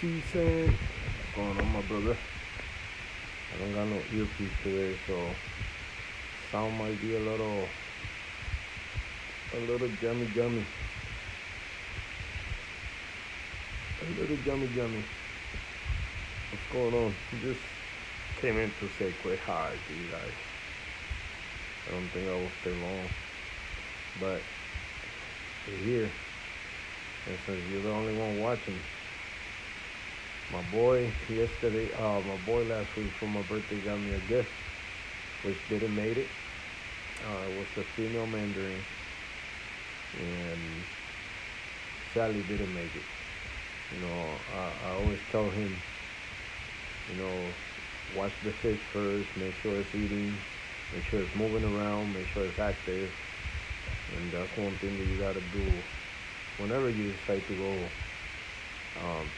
season. What's going on, my brother? I don't got no earpiece today, so sound might be a little jammy, a little jammy. What's going on? Just came in to say quick hi to you guys. I don't think I will stay long, but you're here, and since you're the only one watching, my boy last week for my birthday got me a gift, which didn't made it. It was a female mandarin, and sadly didn't make it. I always tell him, watch the fish first, make sure it's eating, make sure it's moving around, make sure it's active, and that's one thing that you gotta do whenever you decide to go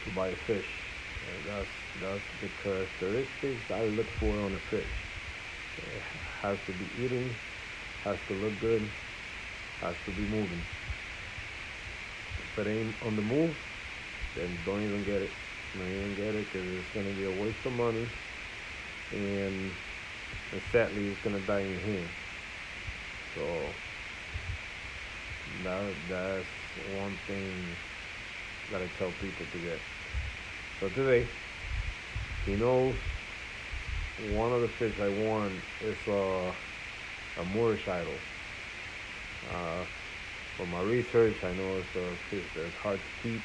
to buy a fish. And that's the characteristics I look for on a fish. It has to be eating, has to look good, has to be moving. If it ain't on the move, then don't even get it. Don't even get it because it's gonna be a waste of money, and, and sadly it's gonna die in your hand. So that's one thing that I tell people to get. So today, he knows one of the fish I want is a Moorish idol. Uh, from my research, I know it's a fish that's hard to keep,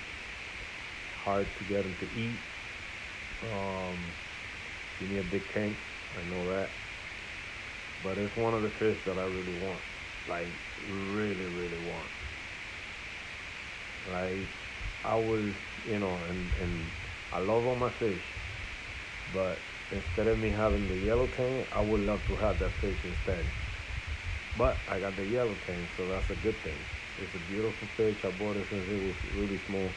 hard to get them to eat. Um, you need a big tank, I know that. But it's one of the fish that I really want, like really want. Like I was, and I love all my fish, but instead of me having the yellow tank, I would love to have that fish instead. But I got the yellow tank, so that's a good thing. It's a beautiful fish. I bought it since it was really small,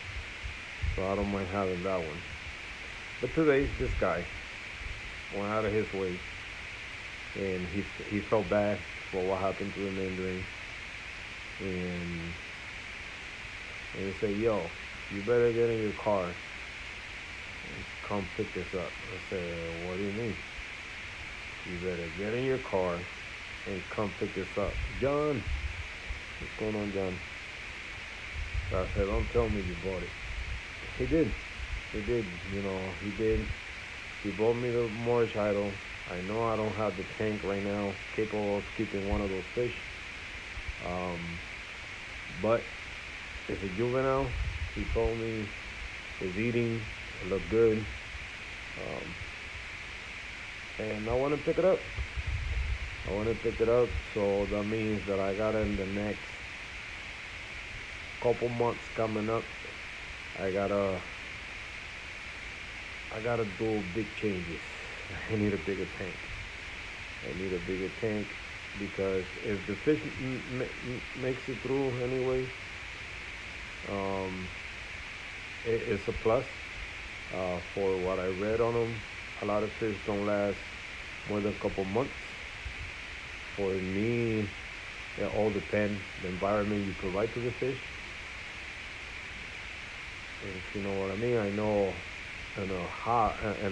so I don't mind having that one. But today, this guy went out of his way, and he felt bad for what happened to the mandarin, and and he said, "Yo, you better get in your car and come pick this up." I said, "What do you mean?" "You better get in your car and come pick this up." "John, what's going on, John?" So I said, "Don't tell me you bought it." He did. He did. He did. He bought me the Moorish idol. I know I don't have the tank right now capable of keeping one of those fish. Um, but it's a juvenile. He told me it's eating, it looked good. And I want to pick it up. I want to pick it up, so that means that I got in the next couple months coming up. I gotta do big changes. I need a bigger tank. I need a bigger tank because if the fish makes it through anyway, um, it's a plus. For what I read on them, a lot of fish don't last more than a couple months. For me, it all depends the environment you provide to the fish. If you know what I mean. I know in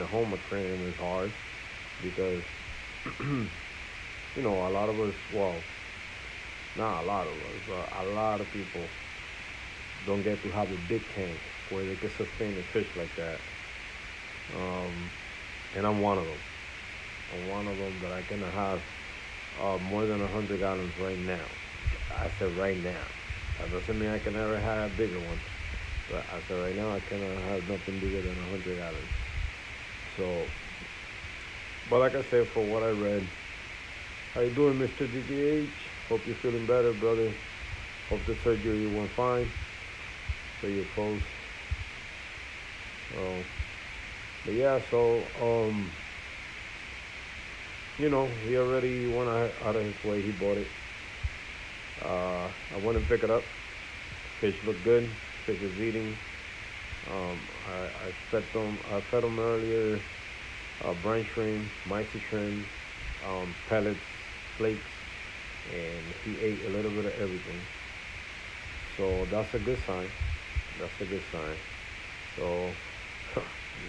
a home aquarium is hard because a lot of us, well, not a lot of us, but a lot of people don't get to have a big tank where they can sustain a fish like that. Um, and I'm one of them. I'm one of them that I cannot have more than 100 gallons right now. I said right now. That doesn't mean I can never have bigger ones. But I said right now I cannot have nothing bigger than 100 gallons. So, but like I said, for what I read, how you doing, Mr. DDH? Hope you're feeling better, brother. Hope the surgery went fine. So you're close. So, but yeah, so he already went out of his way. He bought it. I went and pick it up. Fish looked good. Fish is eating. I fed them earlier. Brine shrimp, mice shrimp, pellets, flakes, and he ate a little bit of everything. So that's a good sign. That's a good sign. So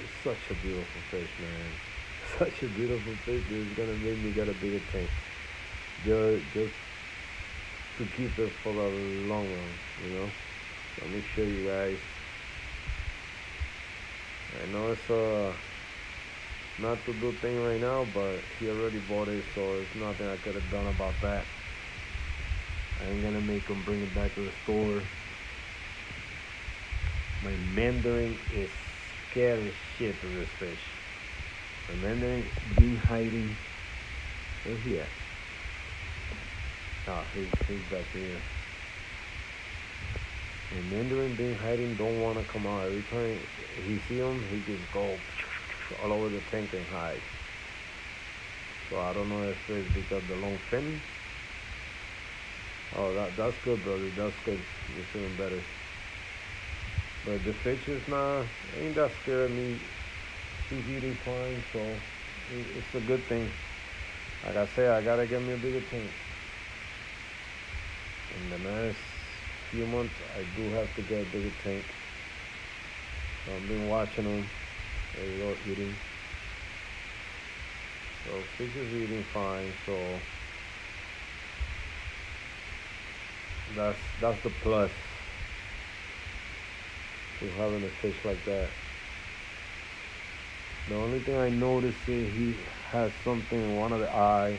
It's such a beautiful fish, man. Such a beautiful fish. It's gonna make me get a bigger tank. Just to keep it for the long run, you know. Let me show you guys. I know it's not to do thing right now, but he already bought it, so there's nothing I could have done about that. I ain't gonna make him bring it back to the store. My Mandarin is scared as shit of this fish. My Mandarin been hiding. Where's he at? Ah, he's back here. And Mandarin being hiding don't want to come out. Every time he see him, he just go all over the tank and hide. So I don't know if it's because the long fin. Oh, that's good, brother. That's good. You're feeling better. But the fish is not ain't that scared of me. He's eating fine, so it's a good thing. Like I say, I gotta get me a bigger tank. In the next few months, I do have to get a bigger tank. So I've been watching them. There you go, eating. So fish is eating fine. So that's the plus to having a fish like that. The only thing I noticed is he has something in one of the eye.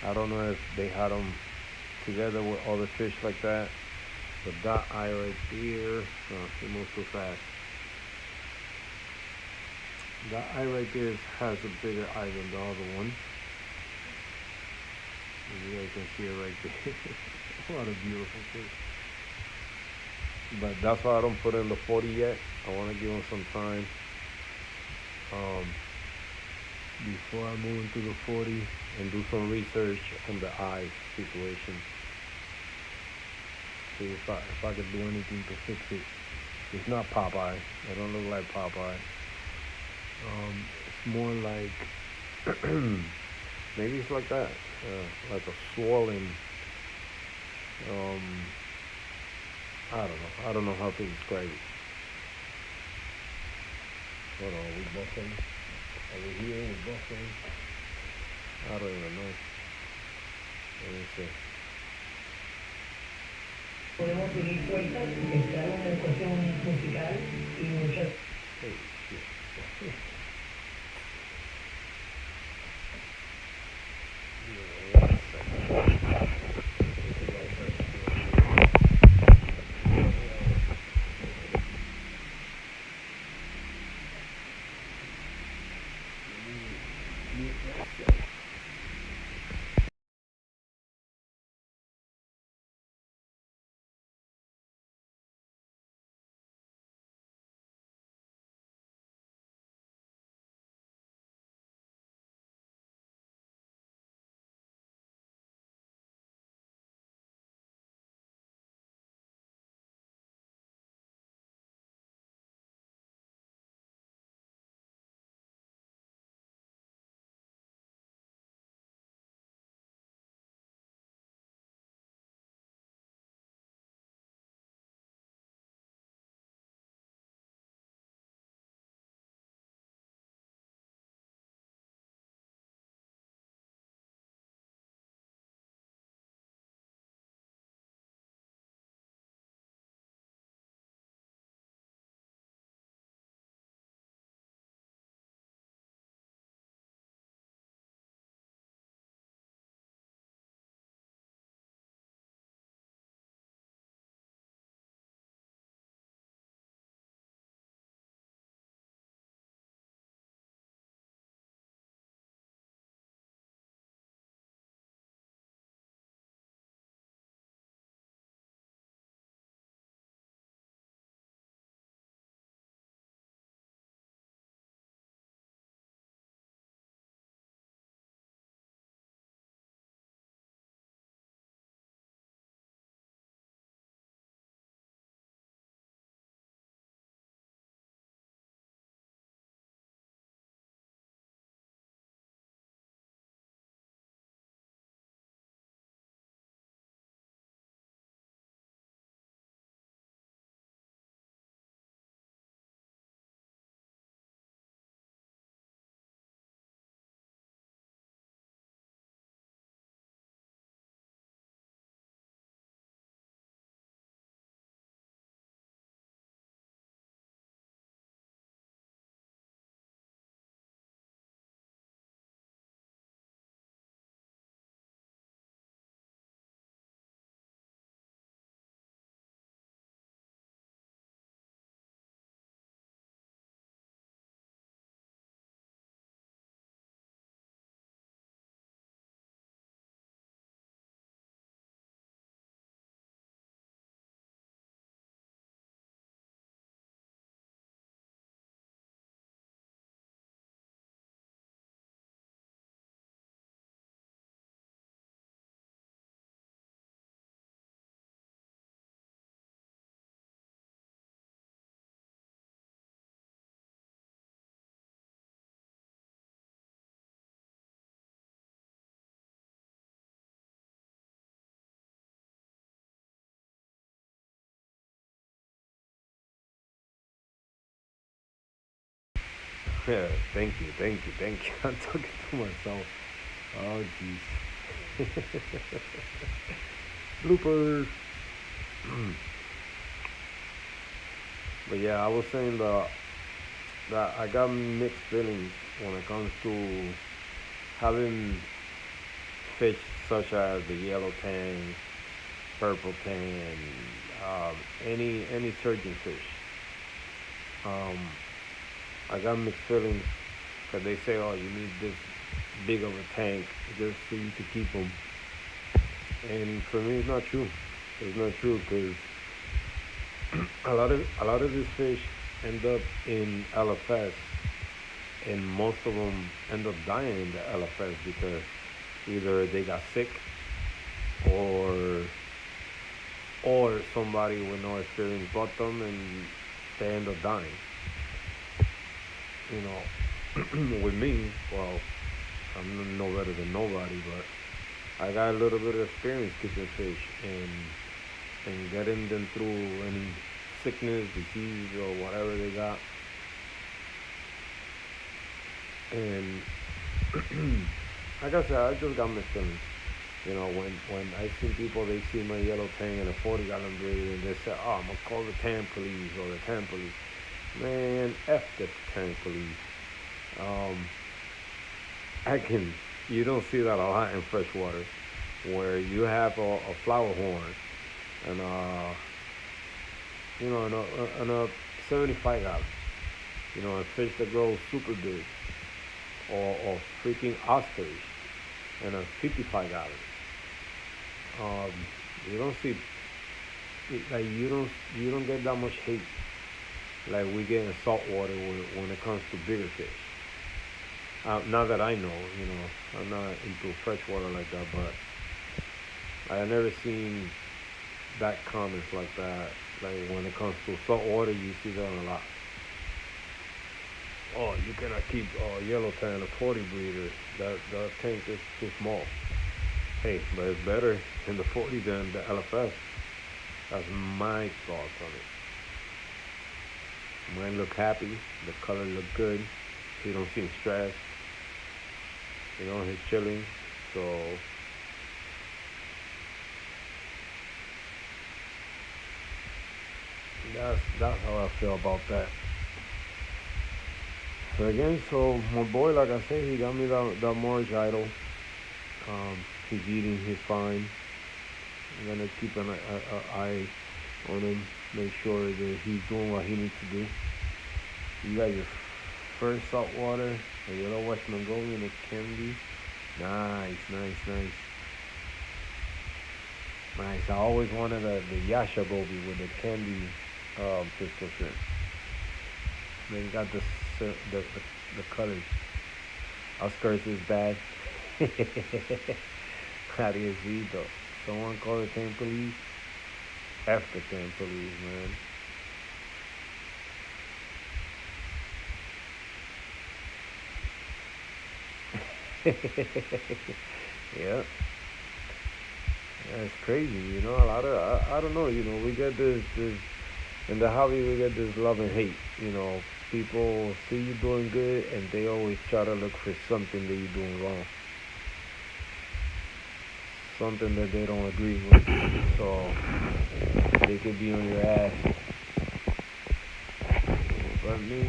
I don't know if they had him together with other fish like that. But that eye right there, he moves too fast. That eye right there has a bigger eye than the other one. And you guys can see it right there. What a beautiful fish. But that's why I don't put in the 40 yet. I want to give him some time um, before I move into the 40 and do some research on the eye situation. See if I could do anything to fix it. It's not Popeye. I don't look like Popeye. It's more like maybe it's like that, like a swollen. Um, I don't know. I don't know how to describe it. Hold on, we buffing over here. We buffing. I don't even know. Let me see. Podemos seguir sueltas, estar una estación musical y muchas. Hey, shit. Yeah, thank you. I'm talking to myself. Oh, jeez. Bloopers. But yeah, I was saying that I got mixed feelings when it comes to having fish such as the yellow tang, purple tang, any surgeon fish. Um, I got mixed feelings because they say, oh, you need this big of a tank just so you can keep them. And for me, it's not true. It's not true because a lot of these fish end up in LFS, and most of them end up dying in the LFS because either they got sick or somebody with no experience bought them and they end up dying. You know, with me, well, I'm no better than nobody, but I got a little bit of experience keeping fish and getting them through any sickness, disease, or whatever they got. And like I said, I just got my feelings. You know, when I see people, they see my yellow tank in a 40-gallon breeder, and they say, "Oh, I'm gonna call the tank police or the tank police." Man, f the tank police. Um, I can. You don't see that a lot in freshwater, where you have a flower horn and and a 75 gallon. You know, a fish that grows super big, or freaking oysters and a 55 gallon. Um, you don't see like you don't get that much hate like we get in saltwater when it comes to bigger fish. Now that I know, I'm not into freshwater like that, but I have never seen that comments like that. Like when it comes to saltwater, you see that a lot. Oh, you cannot keep yellow tan a 40 breeder. That tank is too small. Hey, but it's better in the 40 than the LFS. That's my thoughts on it. Mine look happy. The color look good. He don't seem stressed. He's chilling. So that's how I feel about that. So again, so my boy, like I said, he got me that Morge idol. He's eating, he's fine. I'm gonna keep an eye on him, make sure that he's doing what he needs to do. You got your first saltwater, a yellow West Mongolian, a candy. Nice, nice, nice, nice. I always wanted the Yasha Gobi with the candy pistol shrimp. They got the colors. Oscars is bad. Ariesito. Someone call the tank police. F the tank police, man. Yeah, that's crazy. A lot of I don't know. We get this in the hobby. We get this love and hate. People see you doing good, and they always try to look for something that you're doing wrong, something that they don't agree with. So they could be on your ass. But me,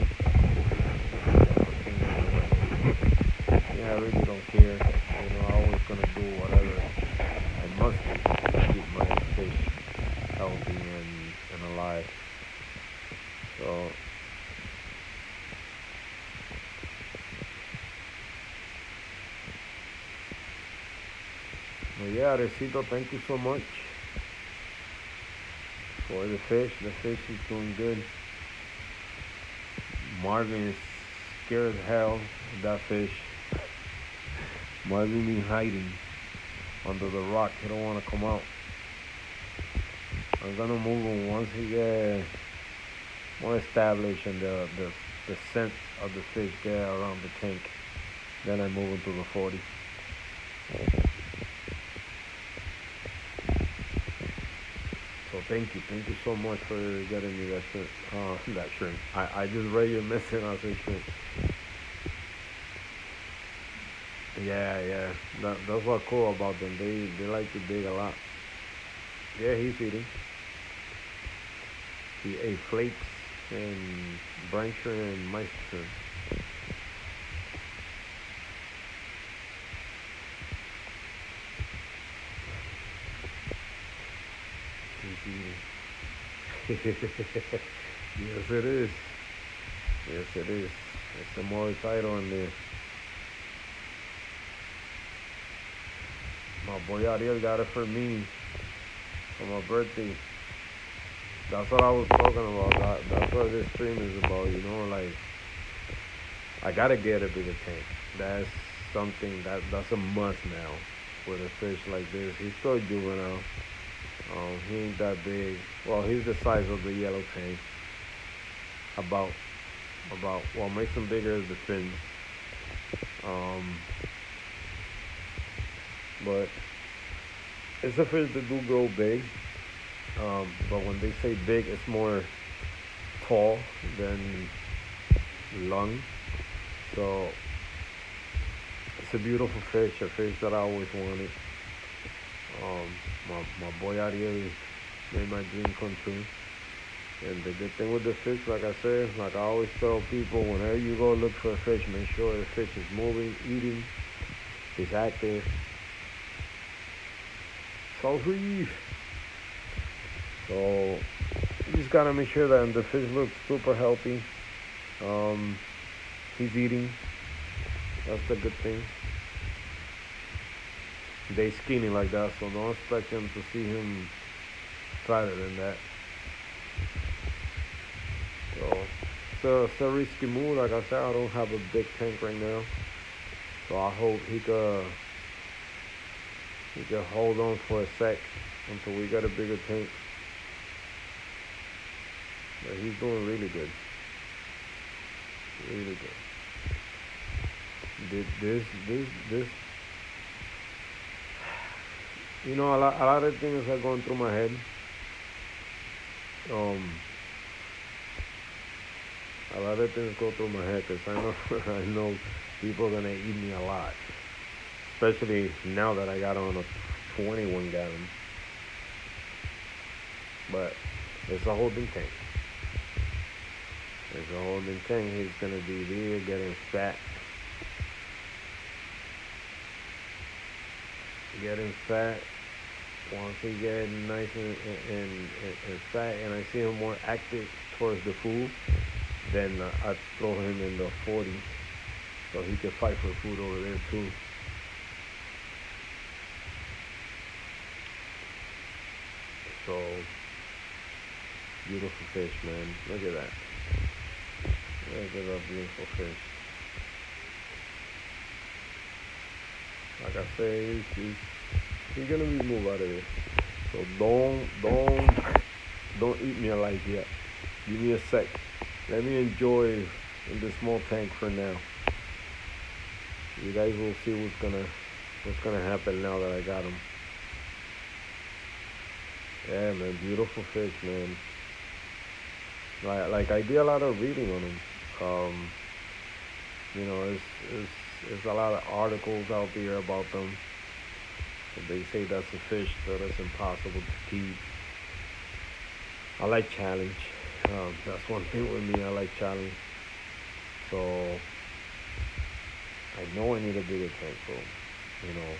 yeah, I really don't care. I'm always gonna do whatever I must do to keep my fish healthy and alive. So, but yeah, Recito, thank you so much for the fish. The fish is doing good. Marvin is scared as hell of that fish. Marvin been hiding under the rock. He don't want to come out. I'm gonna move him once he get more established and the scent of the fish get around the tank. Then I move him to the 40. So thank you so much for getting me that shrimp. That shrimp. I just read your message. I said shrimp. Yeah, yeah. That's what's cool about them. They like to dig a lot. Yeah, he's eating. He ate flakes and brine shrimp and mice shrimp. He's eating. Yes, it is. Yes, it is. It's the more title in there. My boy Ariel got it for me for my birthday. That's what I was talking about. That's what this stream is about. Like I gotta get a bigger tank. That's something that's a must now with a fish like this. He's still juvenile. He ain't that big. Well, he's the size of the yellow tank. About what makes him bigger is the fins. Um, but it's a fish that do grow big. But when they say big, it's more tall than long. So it's a beautiful fish, a fish that I always wanted. Um, my boy Ariel made my dream come true. And the good thing with the fish, like I said, like I always tell people, whenever you go look for a fish, make sure the fish is moving, eating, is active. So free. So you just gotta make sure that the fish looks super healthy. Um, he's eating. That's the good thing. They skinny like that, so don't expect him to see him fatter than that. So it's a risky move. Like I said, I don't have a big tank right now, so I hope he could hold on for a sec until we get a bigger tank. But he's doing really good, really good. This, a lot of things are going through my head. Um, a lot of things go through my head because I know I know people are gonna eat me a lot, especially now that I got on a 21 gallon. But it's a holding tank. It's a holding tank. He's gonna be there getting fat, getting fat. Once he get nice and fat, and I see him more active towards the food, then I throw him in the 40 so he can fight for food over there too. So beautiful fish, man. Look at that. Look at that beautiful fish. Like I say, he's gonna be moved out of here. So don't eat me alive yet. Give me a sec. Let me enjoy in the small tank for now. You guys will see what's gonna happen now that I got him. Yeah, man, beautiful fish, man. Like I did a lot of reading on him. Um, it's a lot of articles out there about them. They say that's a fish that is impossible to keep. I like challenge. That's one thing with me. I like challenge. So I know I need a bigger tank, bro. You know,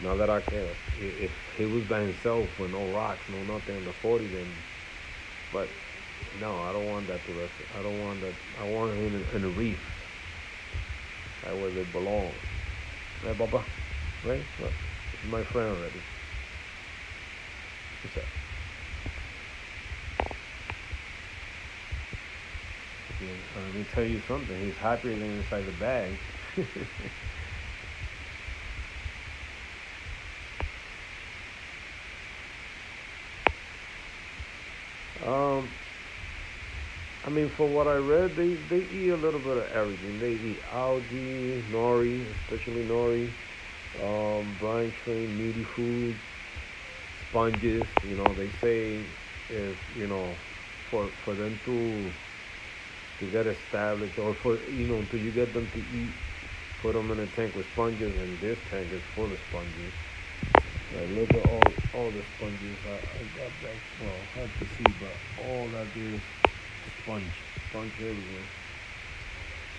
now that I can, if he was by himself with no rocks, no nothing in the 40, then. But no, I don't want that to rest. I don't want that. I want him in a reef, right where they belong. Right, Papa? Right? Look, he's my friend already. What's up? Yeah, let me tell you something. He's happier than inside the bag. um, I mean, for what I read, they eat a little bit of everything. They eat algae, nori, especially nori, brine shrimp, meaty foods, sponges. They say if for them to get established, or for until you get them to eat put them in a tank with sponges, and this tank is full of sponges. Like, look at all the sponges. I got that. Well, hard to see, but all that is sponge, sponge everywhere.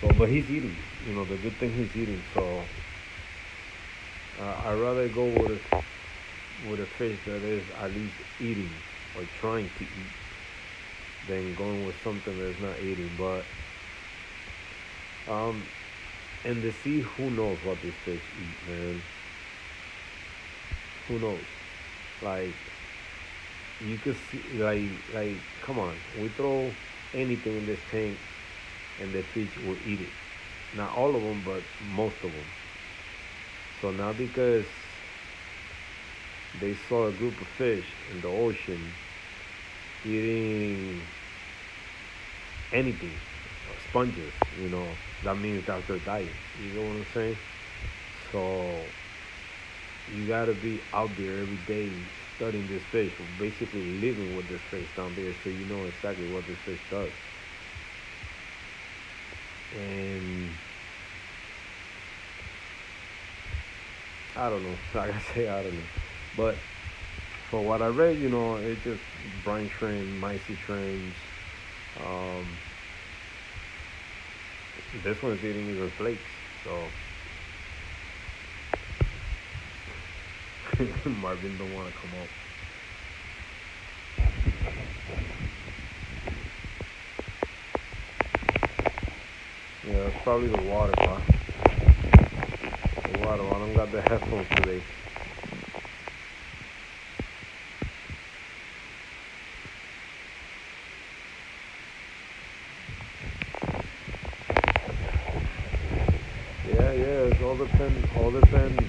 So, but he's eating. You know, the good thing he's eating. So, I rather go with a fish that is at least eating or trying to eat than going with something that's not eating. But um, in the sea, who knows what these fish eat, man? Who knows? Like, you could see, like, come on, we throw anything in this tank, and the fish will eat it. Not all of them, but most of them. So now because they saw a group of fish in the ocean eating anything, sponges, that means that's their diet. You know what I'm saying? So you gotta be out there every day studying this fish, basically living with this fish down there, so you know exactly what this fish does. And I don't know. Like I say, I don't know. But for what I read, it's just brine shrimp, micey shrimps. Um, this one's eating even flakes. So Marvin don't want to come up. Yeah, it's probably the water, bro. The water. I don't got the headphones today. Yeah, yeah. It's all depend. All depend.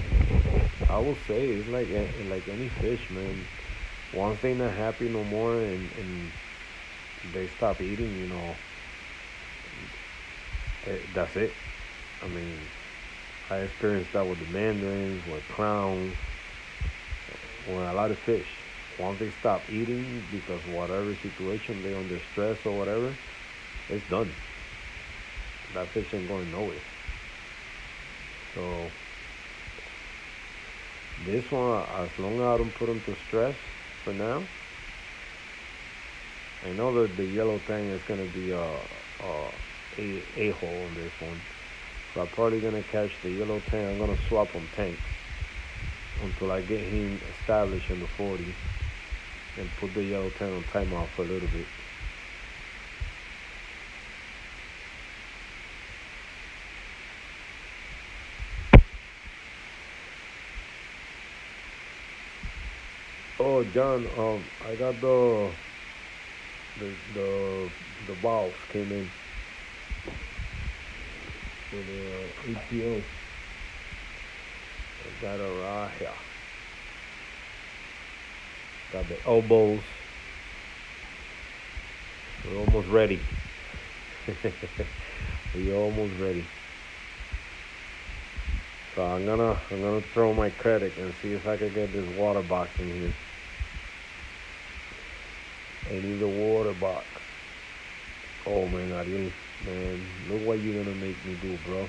I will say it's like any fish, man. Once they not happy no more, and they stop eating, that's it. I mean, I experienced that with the mandarins, with clowns, with a lot of fish. Once they stop eating because whatever situation they under stress or whatever, it's done. That fish ain't going nowhere. So this one, as long as I don't put them to stress for now, I know that the yellow thing is gonna be a hole on this one. So I'm probably gonna catch the yellow tank. I'm gonna swap on tanks until I get him established in the 40 and put the yellow tank on timeout for a little bit. Oh, John, I got the the the valves came in for the EPO. I got it right here. Got the elbows. We're almost ready. We're almost ready. So I'm gonna throw my credit and see if I can get this water box in here. I need a water box. Oh man, Ariel, man, look what you're gonna make me do, bro.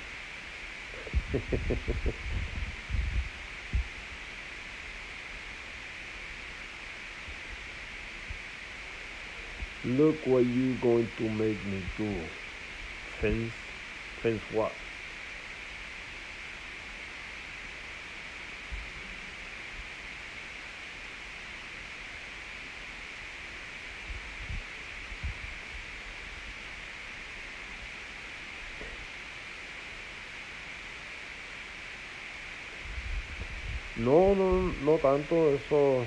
Look what you going to make me do. Fence, fence what? No, no, no tanto, eso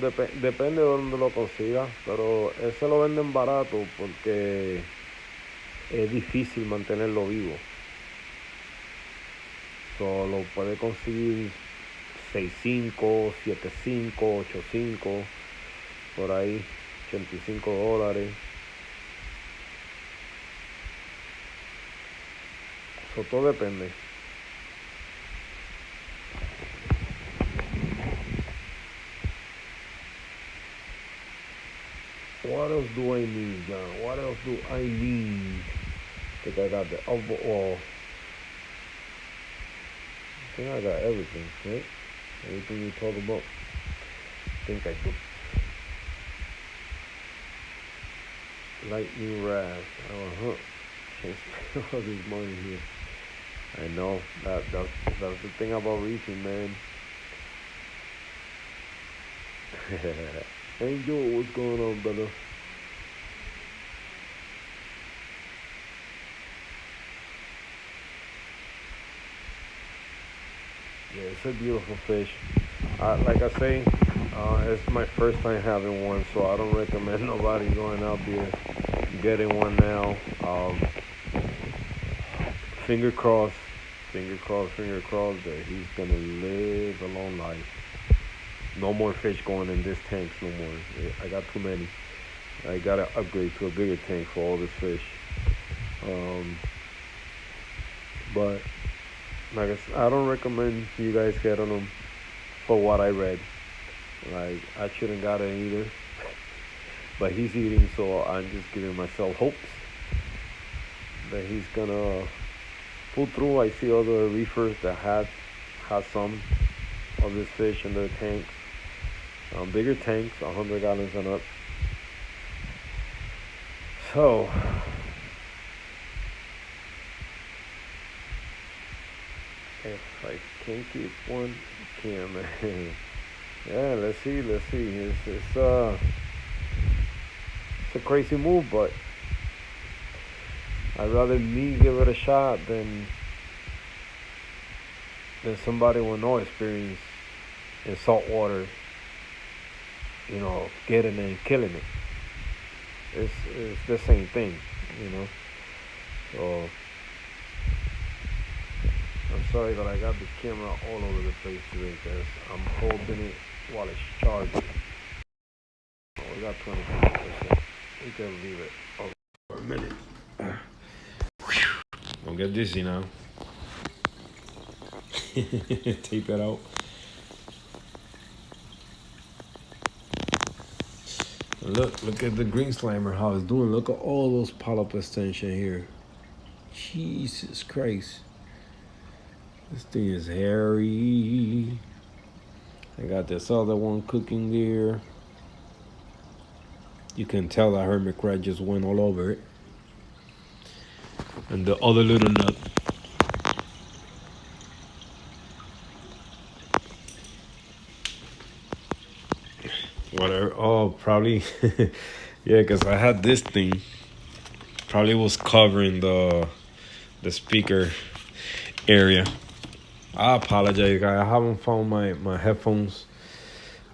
depende de donde lo consiga, pero ese lo venden barato porque es difícil mantenerlo vivo. Solo puede conseguir 6.5, 7.5, 8.5, por ahí, $85. Eso todo depende. What else do I need, John? What else do I need? I think I got the elbow. Oh, I think I got everything, right? Everything we talked about. I think I do. Lightning Raft. Uh-huh. Can't spend all this money here. I know. That's the thing about reefing, man. Angel, what's going on, brother? Yeah, it's a beautiful fish. Like I say, it's my first time having one, so I don't recommend nobody going out there getting one now. Finger crossed, finger crossed that he's gonna live a long life. No more fish going in this tanks no more. I got too many. I gotta upgrade to a bigger tank for all this fish. Um, but like I don't recommend you guys getting them for what I read. Like I shouldn't got it either. But he's eating, so I'm just giving myself hopes that he's gonna pull through. I see other reefers that had some of this fish in their tanks. Bigger tanks, 100 gallons and up. So, if I can keep one, I can, man. Yeah, let's see. It's a crazy move, but I'd rather me give it a shot than somebody with no experience in salt water, getting it and killing it. It's the same thing, you know. So I'm sorry that I got the camera all over the place today because I'm holding it while it's charging. Oh, we got 25%. We can leave it for a minute. Don't get dizzy now. Tape it out. Look at the green slimer, how it's doing. Look at all those polyp extension here. Jesus Christ. This thing is hairy. I got this other one cooking there. You can tell that hermit crab just went all over it. And the other little nut. Whatever. Oh, probably. Yeah, because I had this thing. Probably was covering the speaker area. I apologize, guys. I haven't found my headphones.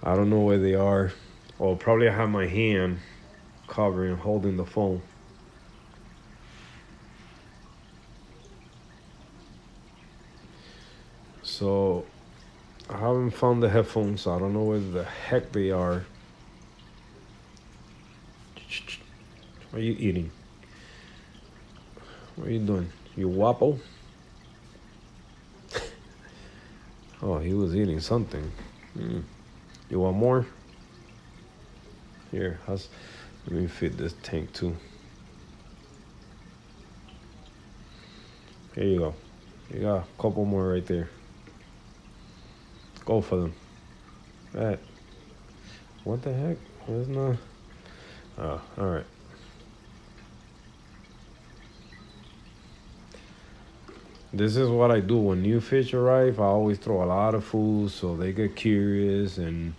I don't know where they are. Or probably I have my hand covering, holding the phone. So I haven't found the headphones. So I don't know where the heck they are. What are you eating? What are you doing? You wapo? Oh, he was eating something. You want more? Here, let me fit this tank too. Here you go. You got a couple more right there. Go for them. Right. What the heck? Where's not? Oh, all right. This is what I do when new fish arrive. I always throw a lot of food so they get curious, and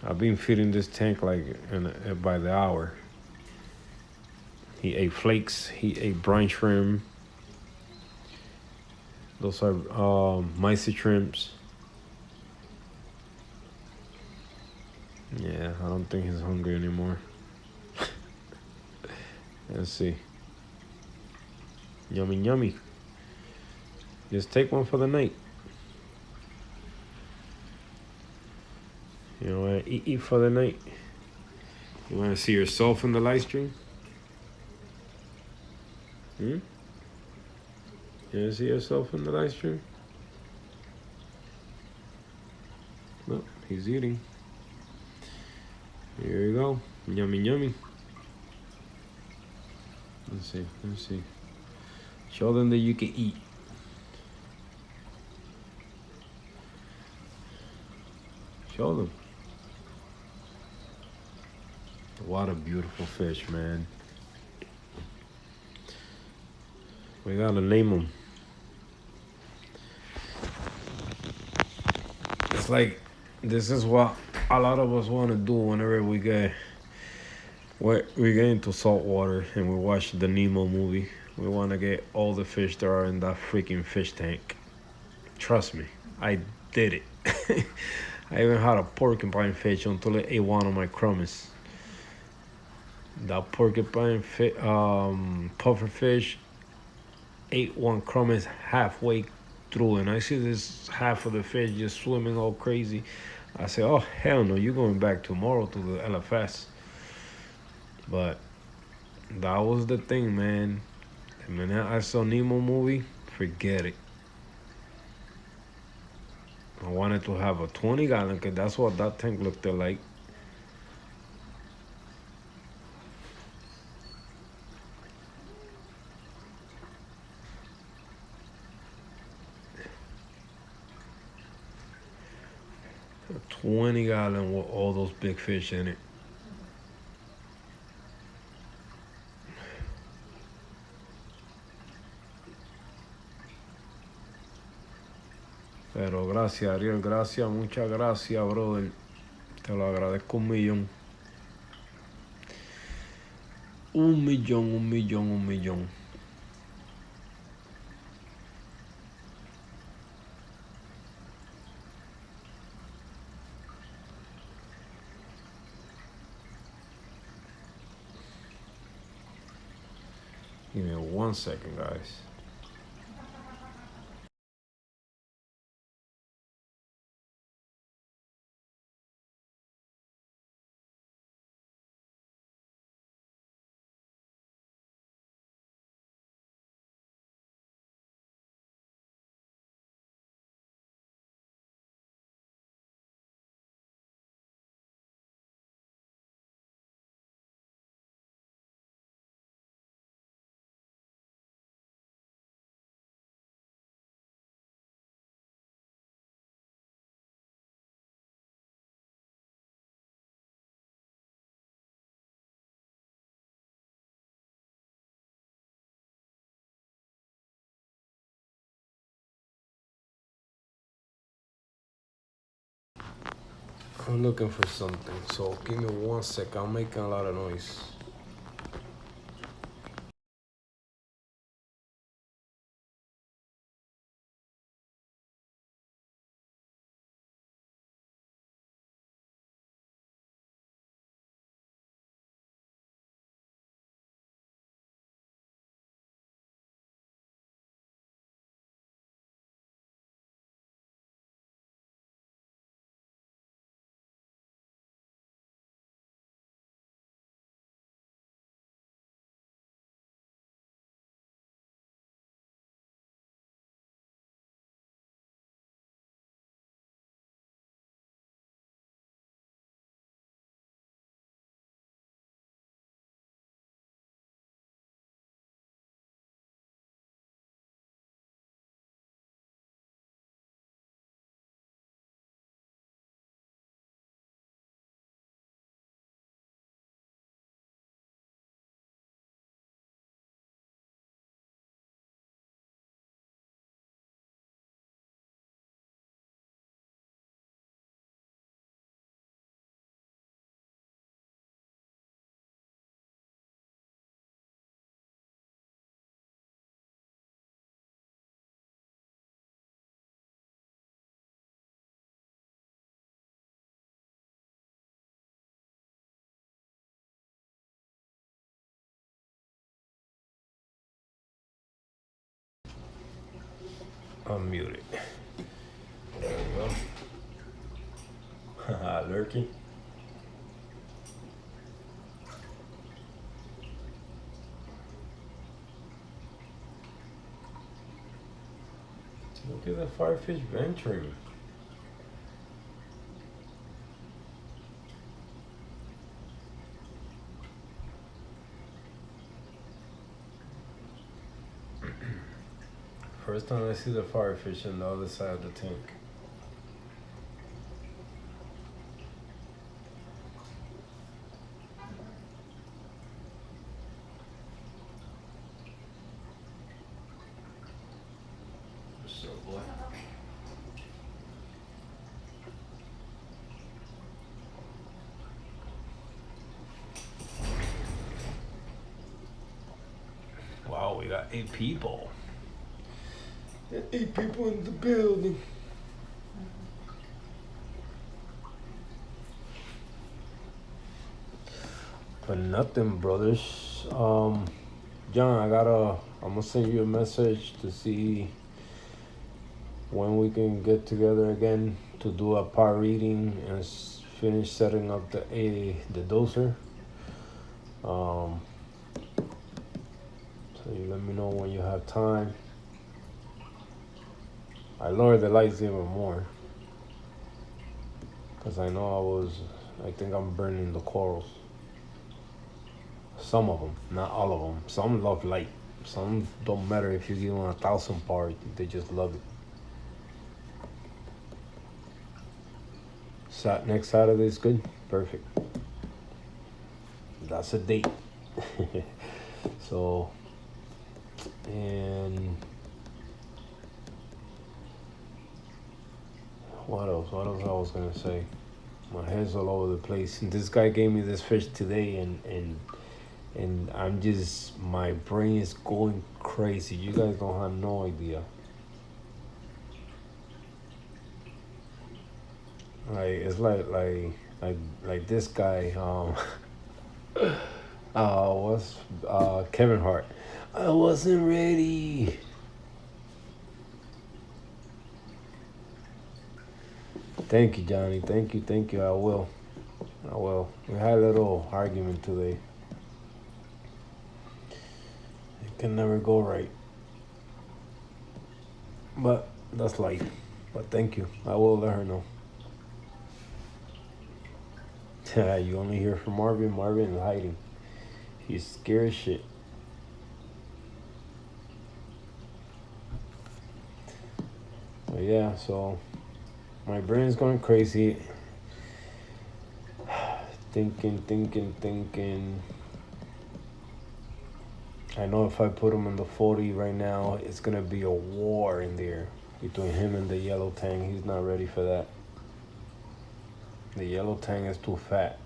I've been feeding this tank like by the hour. He ate flakes. He ate brine shrimp. Those are mysi shrimps. Yeah, I don't think he's hungry anymore. Let's see. Yummy, yummy. Just take one for the night. You know what? Eat for the night. You want to see yourself in the live stream? You want to see yourself in the live stream? No, he's eating. Here you go. Yummy, yummy. Let's see. Show them that you can eat. Show them. What a beautiful fish, man. We gotta name them. It's like this is what a lot of us want to do whenever we get into salt water and we watch the Nemo movie. We want to get all the fish that are in that freaking fish tank. Trust me, I did it. I even had a porcupine fish until it ate one of my crumbs. That puffer fish ate one crumb halfway through, and I see this half of the fish just swimming all crazy. I say, "Oh hell no, you're going back tomorrow to the LFS." But that was the thing, man. The minute I saw Nemo movie, forget it. I wanted to have a 20-gallon, cause that's what that tank looked like. A 20-gallon with all those big fish in it. Pero gracias, Ariel, gracias, muchas gracias, brother. Te lo agradezco un millón. Un millón, un millón, un millón. Give me 1 second, guys. I'm looking for something, so give me 1 second. I'm making a lot of noise. I'm muted. There we go. Lurky. Look at the firefish venturing. First time I see the firefish on the other side of the tank. So, boy. Wow, we got 8 people. 8 people in the building. But nothing, brothers. John, I'm gonna send you a message to see when we can get together again to do a par reading and finish setting up the doser. So you let me know when you have time. I lowered the lights even more because I think I'm burning the corals. Some of them, not all of them. Some love light. Some don't matter if you give them 1,000 par, they just love it. Next Saturday is good. Perfect. That's a date. So, and what else? What else I was gonna say? My head's all over the place. And this guy gave me this fish today, and I'm just, my brain is going crazy. You guys don't have no idea. It's like this guy. What's Kevin Hart? I wasn't ready. Thank you, Johnny. Thank you. I will. We had a little argument today. It can never go right. But that's life. But thank you. I will let her know. You only hear from Marvin. Marvin is hiding. He's scared as shit. But yeah, so my brain's going crazy. Thinking. I know if I put him in the 40 right now, it's gonna be a war in there between him and the yellow tang. He's not ready for that. The yellow tang is too fat,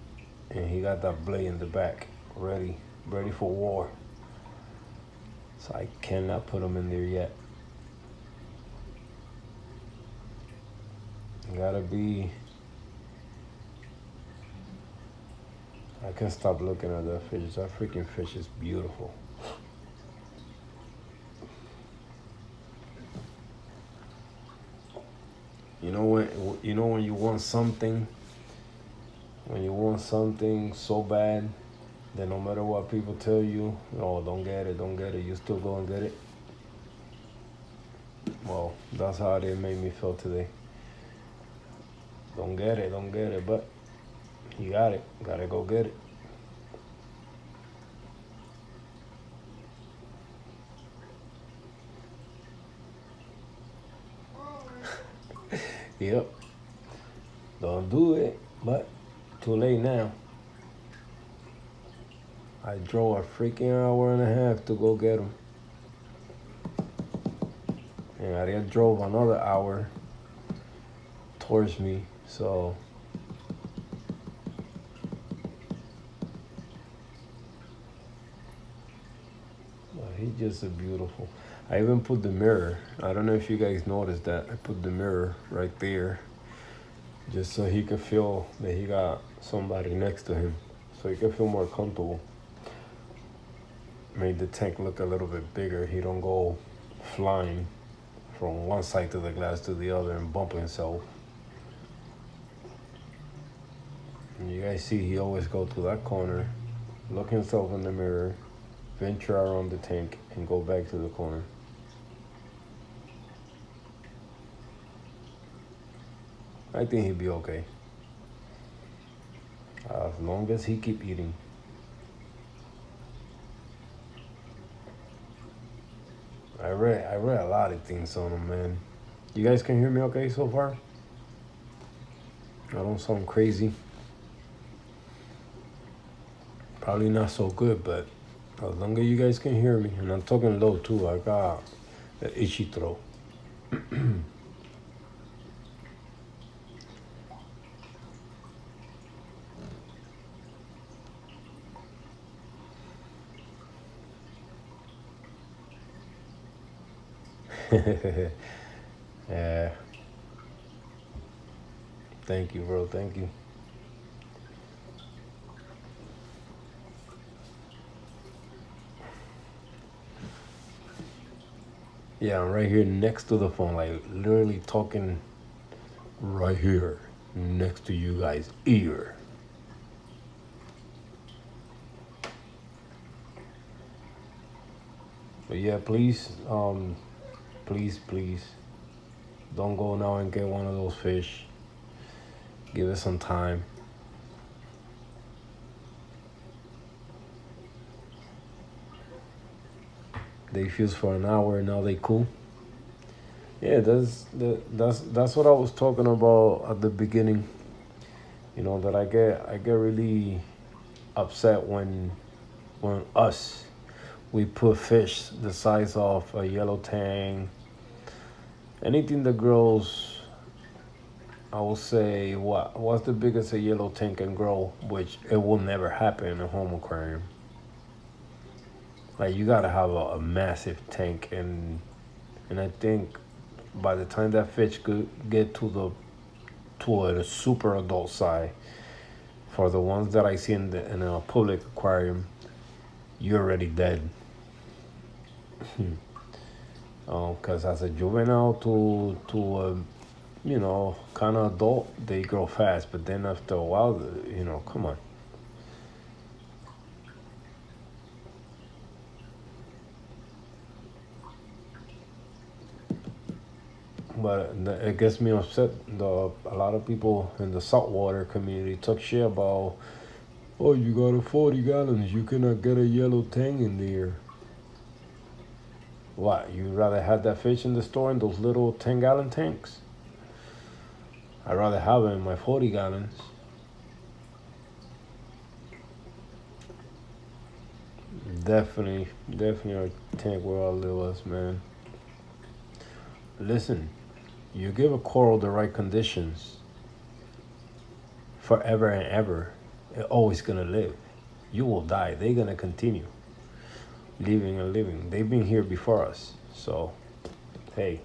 and he got that blade in the back, ready for war. So I cannot put him in there yet. Gotta be. I can't stop looking at that fish. That freaking fish is beautiful. You know when you want something, so bad, that no matter what people tell you, oh, don't get it, you still go and get it. Well, that's how they made me feel today. Don't get it, but you got it. Gotta go get it. Yep. Don't do it, but too late now. I drove a freaking hour and a half to go get them. And I then drove another hour towards me, so he's just a beautiful. I even put the mirror. I don't know if you guys noticed that. I put the mirror right there just so he could feel that he got somebody next to him, so he could feel more comfortable. Made the tank look a little bit bigger. He don't go flying from one side to the glass to the other and bump himself. And you guys see he always go to that corner, look himself in the mirror, venture around the tank, and go back to the corner. I think he'll be okay. As long as he keep eating. I read a lot of things on him, man. You guys can hear me okay so far? I don't sound crazy. Probably not so good, but as long as you guys can hear me, and I'm talking low too, I got an itchy throat. Yeah. Thank you, bro. Thank you. Yeah, I'm right here next to the phone, like literally talking right here next to you guys' ear. But yeah, please, please, don't go now and get one of those fish. Give it some time. They fuse for an hour, now they cool. Yeah, that's what I was talking about at the beginning. You know that I get really upset when us we put fish the size of a yellow tang, anything that grows. I will say what's the biggest a yellow tang can grow, which it will never happen in a home aquarium. Like you gotta have a massive tank, and I think by the time that fish could get to a super adult size, for the ones that I see in a public aquarium, you're already dead. Because as a juvenile to kind of adult, they grow fast, but then after a while, come on. But it gets me upset. A lot of people in the saltwater community talk shit about, oh, you got a 40 gallons, you cannot get a yellow tang in there. What? You rather have that fish in the store in those little 10-gallon tanks? I'd rather have it in my 40 gallons. Definitely a tank where all live us, man. Listen, you give a coral the right conditions, forever and ever, it's always gonna live. You will die. They're gonna continue living and living. They've been here before us. So, hey,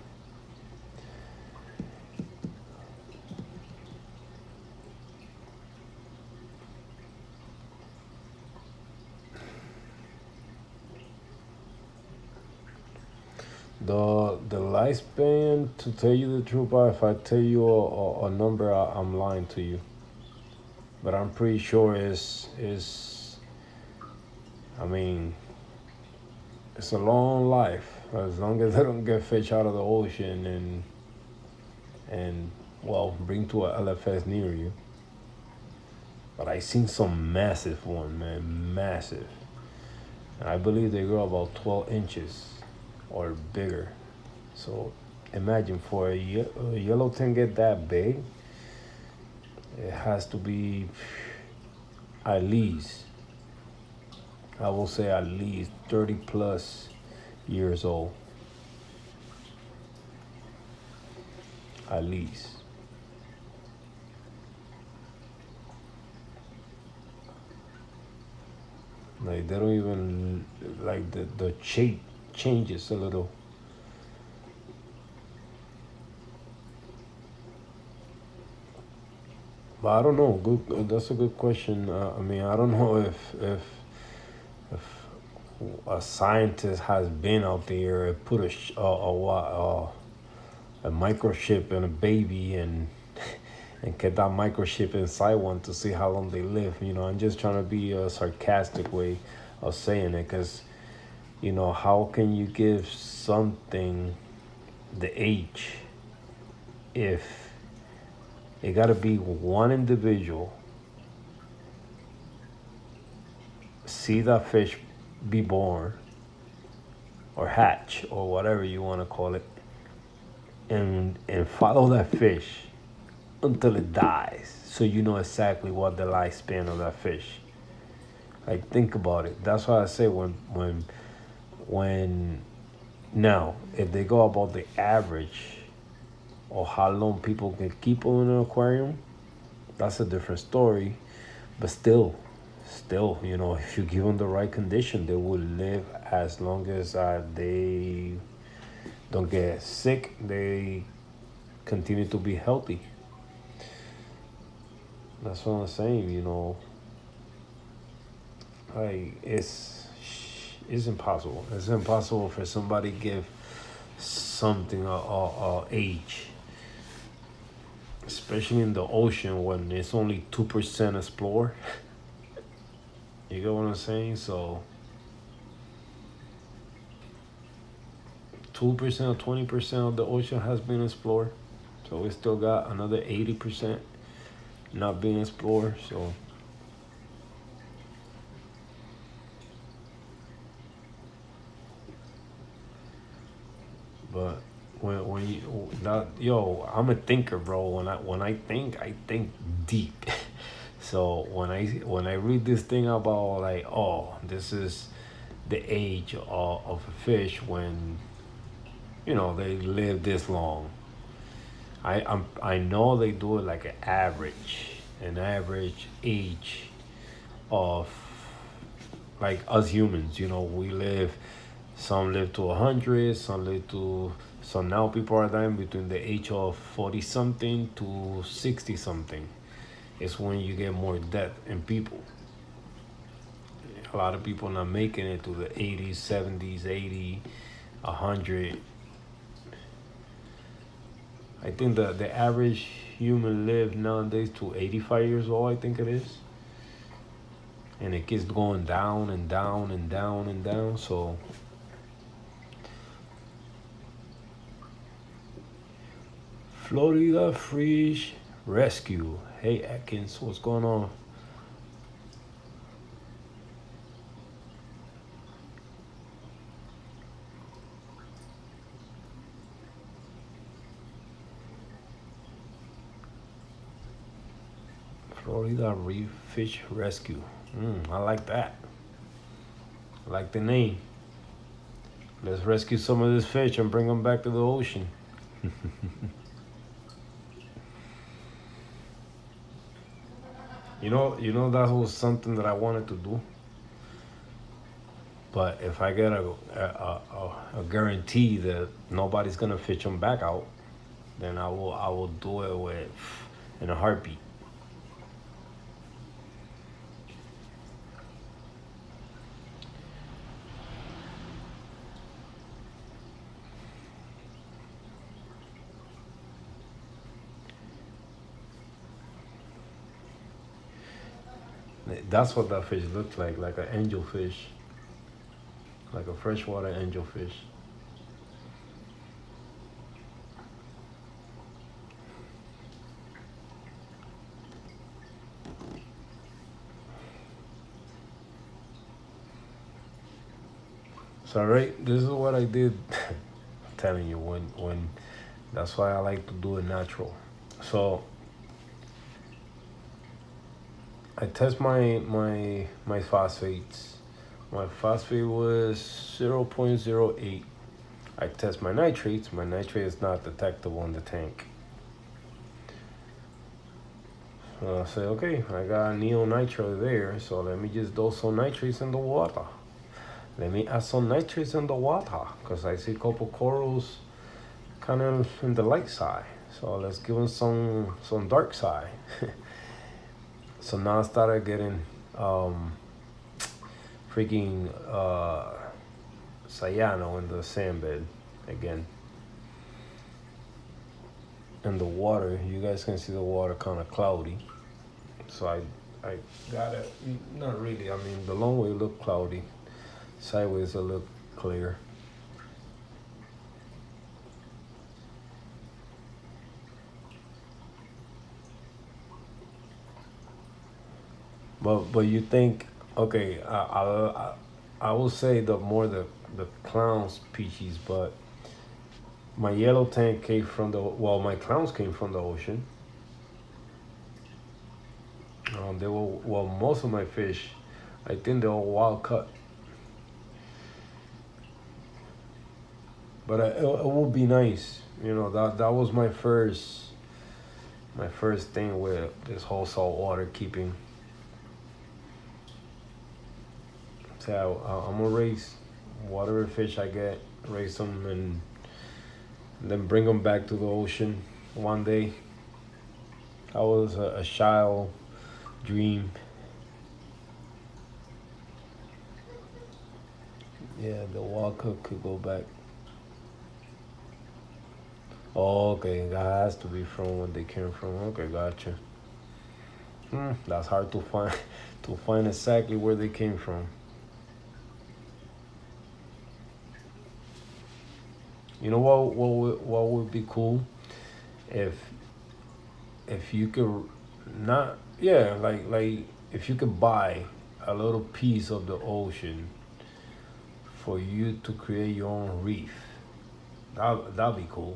the lifespan, to tell you the truth, if I tell you a number, I'm lying to you. But I'm pretty sure is I mean, it's a long life as long as they don't get fish out of the ocean and well bring to a LFS near you. But I seen some massive one, man, massive. I believe they grow about 12 inches or bigger. So imagine for a yellow tin get that big, it has to be at least, I will say at least 30 plus years old. At least. Like they don't even like the shape changes a little. But I don't know. Good. That's a good question. I mean, I don't know if a scientist has been out there and put a microchip in a baby and kept that microchip inside one to see how long they live. I'm just trying to be a sarcastic way of saying it, because how can you give something the age if it got to be one individual see that fish be born or hatch or whatever you want to call it, and follow that fish until it dies, so you know exactly what the lifespan of that fish. Like think about it. That's why I say when Now, if they go about the average or how long people can keep them in an aquarium, that's a different story. But still, if you give them the right condition, they will live as long as they don't get sick. They continue to be healthy. That's what I'm saying. Like it's impossible. It's impossible for somebody to give something a age, especially in the ocean when it's only 2% explored. You get what I'm saying? So 2% or 20% of the ocean has been explored. So we still got another 80% not being explored. So but when you that yo, I'm a thinker, bro. When I think deep. So when I read this thing about like, oh, this is the age of a fish when they live this long. I know they do it like an average age of like us humans. We live. Some live to 100. Some live to. So now people are dying between the age of 40 something to 60 something. It's when you get more death in people. A lot of people not making it to the 80s, 70s, 80, 100. I think the average human live nowadays to 85 years old, I think it is. And it keeps going down and down and down and down. So, Florida Fish Rescue. Hey, Atkins, what's going on? Florida Reef Fish Rescue. I like that. I like the name. Let's rescue some of this fish and bring them back to the ocean. That was something that I wanted to do. But if I get a guarantee that nobody's gonna fish them back out, then I will do it with in a heartbeat. That's what that fish looks like an angelfish, like a freshwater angelfish. So right, this is what I did. I'm telling you when that's why I like to do it natural. So I test my phosphates. My phosphate was 0.08. I test my nitrates. My nitrate is not detectable in the tank. So I say, okay, I got neonitro there, so let me just dose some nitrates in the water. Let me add some nitrates in the water, because I see a couple corals kind of in the light side. So let's give them some dark side. So now I started getting freaking cyano in the sand bed again. And the water, you guys can see the water kind of cloudy. So I got it. Not really. I mean, the long way look cloudy. Sideways it look clear. But you think, okay, I will say the clown species, but my yellow tank came from my clowns came from the ocean. They were most of my fish, I think they were wild caught. But it would be nice, you know. That was my first thing with this whole saltwater keeping. So I'm gonna raise whatever fish I get, raise them, and then bring them back to the ocean one day. That was a child dream. Yeah, the walker could go back. Oh, okay, that has to be from where they came from. Okay, gotcha. That's hard to find to find exactly where they came from. You know what would be cool if you could not, yeah, like if you could buy a little piece of the ocean for you to create your own reef. That'd be cool.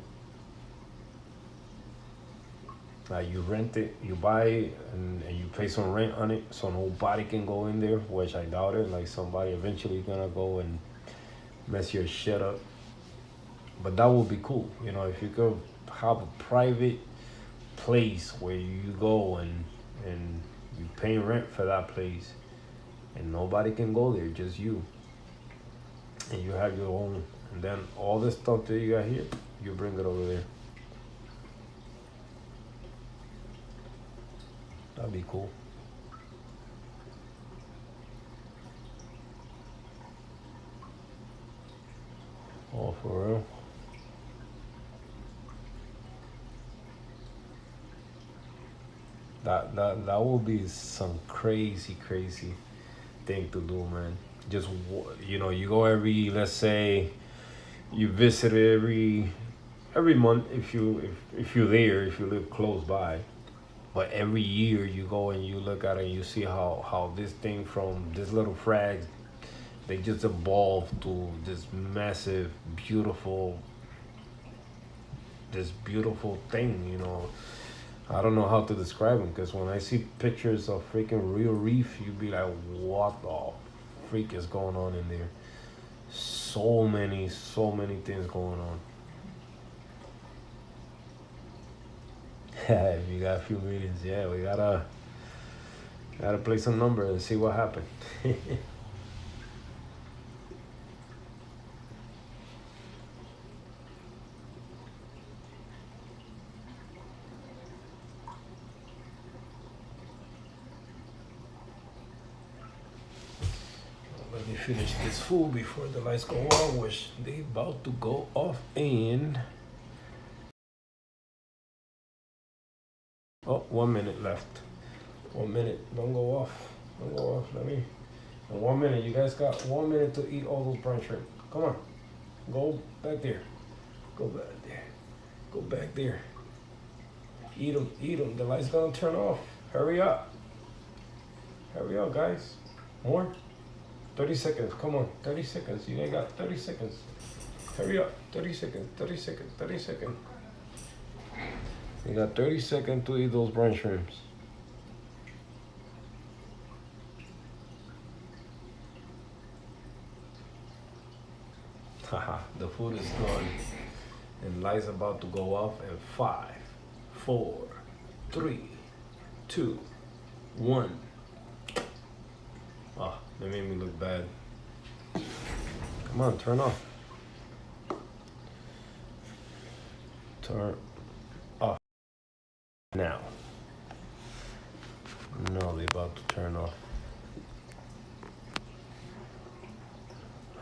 Like you rent it, you buy it, and you pay some rent on it, so nobody can go in there. Which I doubt it. Like somebody eventually gonna go and mess your shit up. But that would be cool. You know, if you could have a private place where you go and you pay rent for that place, and nobody can go there, just you, and you have your own. And then all the stuff that you got here, you bring it over there. That'd be cool. Oh, for real? That would be some crazy thing to do, man. Just you know, you go every, let's say, you visit every month if you're there, if you live close by. But every year you go and you look at it and you see how this thing from this little frag, they just evolved to this massive, beautiful thing, you know. I don't know how to describe them because when I see pictures of freaking real reef, you'd be like, what the freak is going on in there? So many things going on. If you got a few meetings, yeah, we gotta play some numbers and see what happened. Let me finish this food before the lights go off, which they about to go off in. Oh, 1 minute left. 1 minute. Don't go off. Don't go off. Let me. In 1 minute, you guys got 1 minute to eat all those brown shrimp. Come on. Go back there. Go back there. Go back there. Eat them. Eat them. The light's gonna turn off. Hurry up. Hurry up, guys. More. 30 seconds. Come on. 30 seconds. You ain't got 30 seconds. Hurry up. 30 seconds. 30 seconds. 30 seconds. You got 30 seconds to eat those brown shrimps. Haha, the food is gone. And light's about to go off in 5, 4, 3, 2, 1. Oh, that made me look bad. Come on, turn off. Turn off. Now. No, they're about to turn off.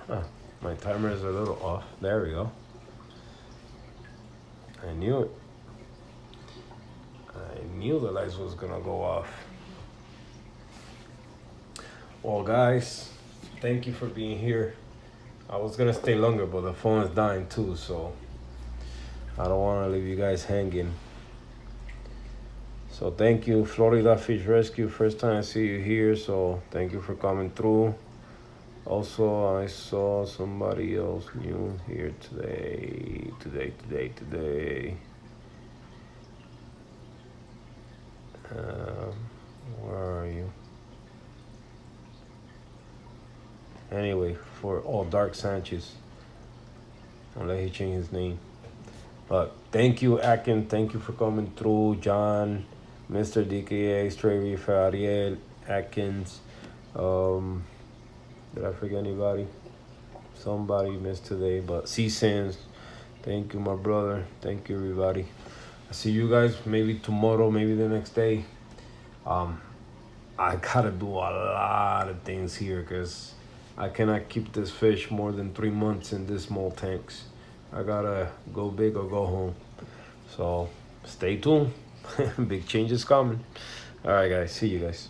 Huh. My timer is a little off. There we go. I knew it. I knew the lights was gonna go off. Well, guys, thank you for being here. I was gonna stay longer, but the phone is dying too, so I don't want to leave you guys hanging. So thank you, Florida Fish Rescue. First time I see you here, so thank you for coming through. Also, I saw somebody else new here today. Where are you? Anyway, for Dark Sanchez. unless he changed his name. But thank you, Akin. Thank you for coming through, John, Mr. DKA, Stray Reef, Ariel, Atkins. Did I forget anybody? Somebody missed today, but C-Sans. Thank you, my brother. Thank you, everybody. I see you guys maybe tomorrow, maybe the next day. I gotta do a lot of things here because I cannot keep this fish more than 3 months in these small tanks. I gotta go big or go home. So stay tuned. Big changes coming. All right, guys. See you guys.